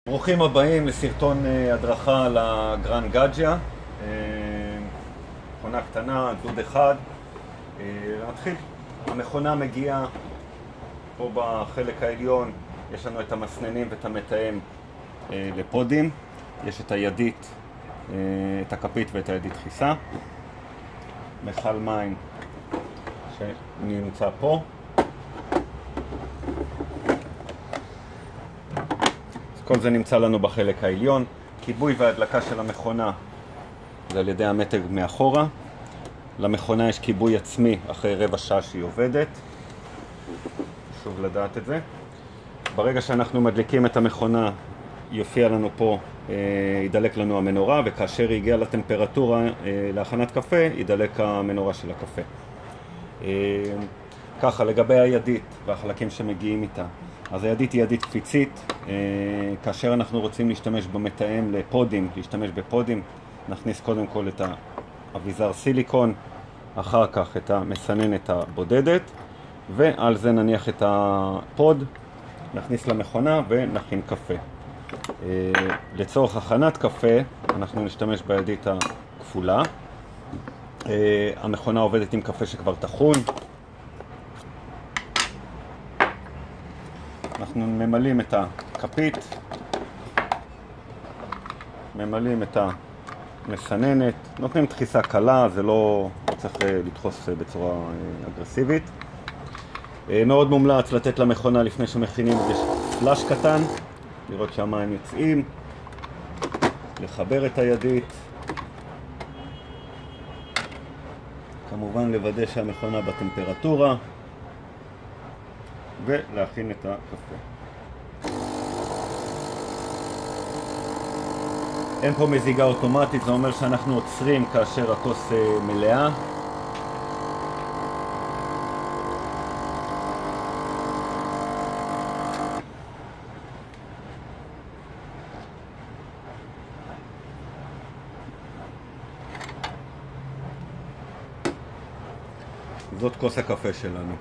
ברוכים הבאים לסרטון הדרכה על הגרן גאג'יה. מכונה קטנה, דוד אחד. נתחיל. המכונה מגיעה פה בחלק העליון, יש לנו את המסננים ואת המתאם לפודים. יש את הידית, את הכפית ואת הידית דחיסה. מכל מים שנמצא פה. כל זה נמצא לנו בחלק העליון. כיבוי והדלקה של המכונה זה על ידי המתג מאחורה. למכונה יש כיבוי עצמי אחרי רבע שעה שהיא עובדת. חשוב לדעת את זה. ברגע שאנחנו מדליקים את המכונה יופיע לנו פה, ידלק לנו המנורה, וכאשר היא הגיעה לטמפרטורה להכנת קפה ידלק המנורה של הקפה. ככה לגבי הידית והחלקים שמגיעים איתה. אז הידית היא ידית קפיצית. כאשר אנחנו רוצים להשתמש במתאם לפודים, להשתמש בפודים, נכניס קודם כל את האביזר סיליקון, אחר כך את המסננת הבודדת, ועל זה נניח את הפוד, נכניס למכונה ונכין קפה. לצורך הכנת קפה אנחנו נשתמש בידית הכפולה. המכונה עובדת עם קפה שכבר טחון. אנחנו ממלאים את הכפית, ממלאים את המסננת, נותנים דחיסה קלה, זה לא צריך לדחוס בצורה אגרסיבית. מאוד מומלץ לתת למכונה לפני שמכינים, יש פלאש קטן, לראות שהמים יוצאים, לחבר את הידית, כמובן לוודא שהמכונה בטמפרטורה, ולהכין את הקפה. אין פה מזיגה אוטומטית, זה אומר שאנחנו עוצרים כאשר הכוס מלאה. זאת כוס הקפה שלנו.